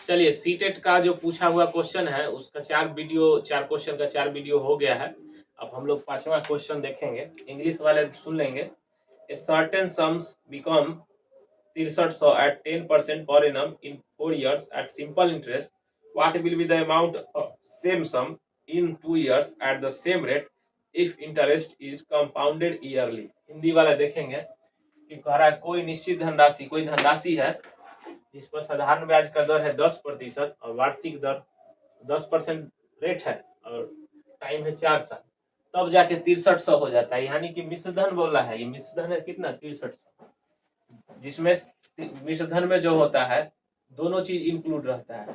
चलिए सीटेट का जो पूछा हुआ क्वेश्चन है उसका 4 क्वेश्चन का 4 वीडियो हो गया है। अब हम लोग 5वां क्वेश्चन देखेंगे। इंग्लिश वाले सुन लेंगे। A certain sums become 6300 at 10% per annum in 4 years at simple interest. What will be the amount of same sum in 2 years at the same rate if interest is compounded yearly? Hindi वाला देखेंगे कि कह रहा है कोई निश्चित धनराशि, कोई धनराशि है जिस पर साधारण ब्याज का दर है 10% और वार्षिक दर 10% रेट है और टाइम है 4 साल, तब जाके 6300 हो जाता है। यानी कि मिश्र धन बोला है, ये मिश्र धन है कितना 6300, जिसमें मिश्र धन में जो होता है दोनों चीज इंक्लूड रहता है,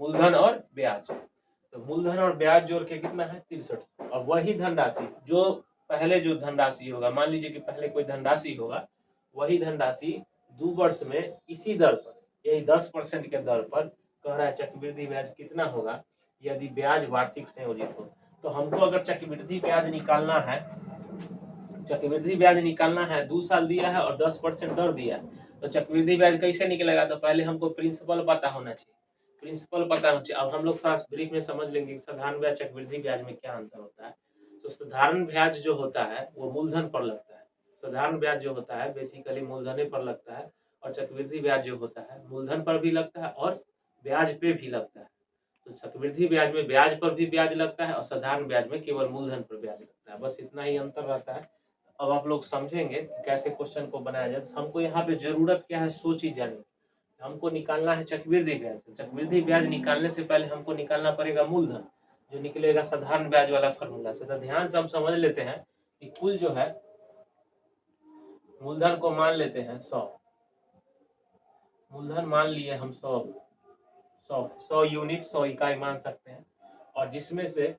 मूलधन और ब्याज। तो मूलधन और ब्याज जोड़ के कितना है 6300। और वही धनराशि जो पहले जो धनराशि होगा, मान लीजिए कि पहले कोई धनराशि होगा, वही धनराशि 2 वर्ष में इसी दर पर, यही 10% के दर पर कह रहा है चक्रवृद्धि ब्याज कितना होगा यदि ब्याज वार्षिक संयोजित हो। तो हमको अगर चक्रवृद्धि ब्याज निकालना है, चक्रवृद्धि ब्याज निकालना है, 2 साल दिया है और 10% दर दिया है, तो चक्रवृद्धि ब्याज कैसे निकलेगा? तो पहले हमको प्रिंसिपल पता होना चाहिए, प्रिंसिपल पता होना चाहिए। अब हम लोग थोड़ा ब्रीफ में समझ लेंगे कि साधारण ब्याज चक्रवृद्धि ब्याज में क्या अंतर होता है। तो साधारण ब्याज जो होता है वो मूलधन पर लगता है, साधारण ब्याज जो होता है बेसिकली मूलधन पर लगता है, और चक्रवृद्धि ब्याज जो होता है मूलधन पर भी लगता है और ब्याज पे भी लगता है। तो चक्रवृद्धि ब्याज में ब्याज पर भी ब्याज लगता है और साधारण ब्याज में केवल मूलधन पर ब्याज लगता है, बस इतना ही अंतर रहता है। अब आप लोग समझेंगे कि कैसे क्वेश्चन को बनाया जाए। हमको यहाँ पे जरूरत क्या है सो चीज जानिए। हमको निकालना है चक्रवृद्धि ब्याज। चक्रवृद्धि ब्याज निकालने से पहले हमको निकालना पड़ेगा मूलधन, जो निकलेगा साधारण ब्याज वाला फॉर्मूला से। तो ध्यान से हम समझ लेते हैं कि कुल जो है मूलधन को मान लेते हैं 100, मूलधन मान लिए हम 100 यूनिट, 100 इकाई मान सकते हैं, और जिसमें से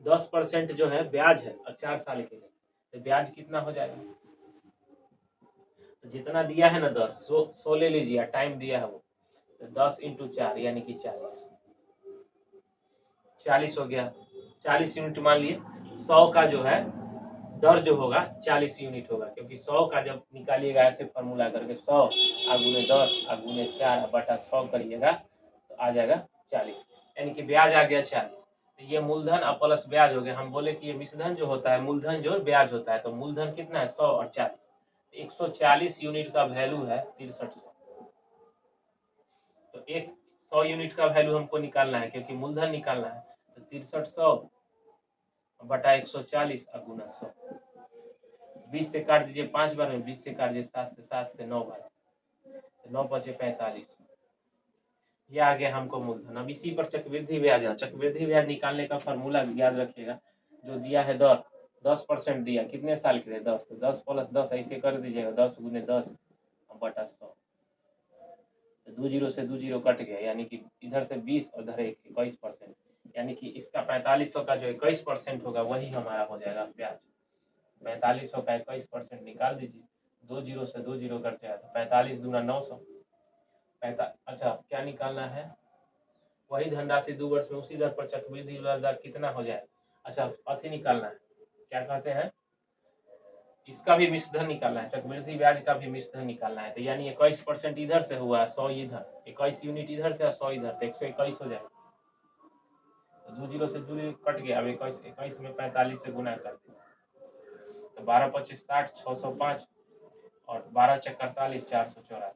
10% जो है ब्याज है और 4 साल के लिए, तो ब्याज कितना हो जाएगा? तो जितना दिया है ना दर 100 ले लीजिए, टाइम दिया है वो, तो 10 × 4 यानी कि 40 हो गया। 40 यूनिट मान लिए। 100 का जो है दर जो होगा 40 यूनिट होगा, क्योंकि 100 का जब निकालिएगा ऐसे फॉर्मूला करके 100 × 10 × 4 बटा 100 करिएगा तो आ जाएगा 40, यानी कि ब्याज आ गया 40। तो ये मूलधन और प्लस ब्याज हो गया। हम बोले कि ये मिश्रधन जो होता है मूलधन जो ब्याज होता है, तो मूलधन कितना है 100 और 40, 140 यूनिट का वैल्यू है 6300। तो एक 100 यूनिट का वैल्यू हमको निकालना है क्योंकि मूलधन निकालना है, तो 6300 बटा 140 और गुना 100। 20 से काट दीजिए 5 बार में, 20 से काट दीजिए 7 से 9 बार, 9 बचे 45। ये आ गया हमको मूलधन। अब इसी पर चक्रवृद्धि ब्याज है। चक्रवृद्धि ब्याज निकालने का फॉर्मूला याद रखिएगा, जो दिया है दर 10% दिया, कितने साल के लिए 10, तो 10 + 10 ऐसे कर दीजिएगा, 10 × 10 बटा 100। 2 जीरो से 2 जीरो कट गया, यानी कि इधर से 20 और इधर 21%, यानी कि इसका 4500 का जो 21% होगा वही हमारा हो जाएगा ब्याज। 4500 का 21% निकाल दीजिए, 2 जीरो से 2 जीरो कट जाएगा, 45 दूना 900। अच्छा क्या निकालना है? वही धनराशि 2 वर्ष में उसी दर पर चक्रवृद्धि दर कितना हो जाए। अच्छा अति निकालना है, क्या कहते हैं, इसका भी मिश्रधन निकालना है, चक्रवृद्धि ब्याज का भी मिश्रधन निकालना है। तो यानी 21% इधर से हुआ, 100 इधर, 21 यूनिट इधर से और 100 इधर, तो 121 हो जाएगा। तो 2 जीरो से 2 जीरो कट गया, अब 21 में 45 से गुना कर दिया, तो 12 × 25 = 60, 605 और 12 × 4 = 48, 484,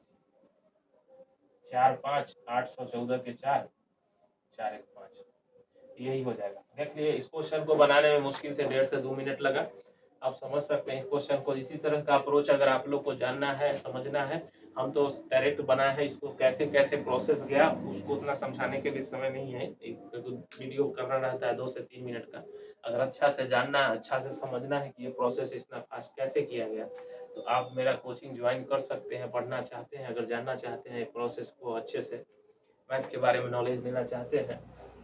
4 5 814 के 4 4 1 5, यही हो जाएगा। देख लिए इस क्वेश्चन को बनाने में मुश्किल से 1.5 से 2 मिनट लगा। आप समझ सकते हैं इस क्वेश्चन को। इसी तरह का अप्रोच अगर आप लोग को जानना है, समझना है, हम तो डायरेक्ट बनाए हैं इसको, कैसे कैसे प्रोसेस गया उसको उतना समझाने के लिए समय नहीं है। एक वीडियो करना रहता है 2 से 3 मिनट का। अगर अच्छा से जानना है, अच्छा से समझना है कि ये प्रोसेस इतना फास्ट कैसे किया गया, तो आप मेरा कोचिंग ज्वाइन कर सकते हैं। पढ़ना चाहते हैं, अगर जानना चाहते हैं प्रोसेस को अच्छे से, मैथ के बारे में नॉलेज लेना चाहते हैं,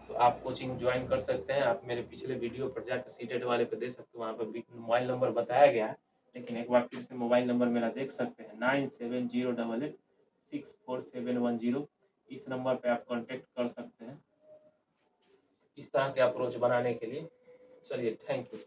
तो आप कोचिंग ज्वाइन कर सकते हैं। आप मेरे पिछले वीडियो पर जाकर सीटेट वाले पे दे सकते हो, वहाँ पर मोबाइल नंबर बताया गया है, लेकिन एक बार फिर से मोबाइल नंबर मेरा देख सकते हैं 9708864710। इस नंबर पे आप कांटेक्ट कर सकते हैं इस तरह के अप्रोच बनाने के लिए। चलिए थैंक यू।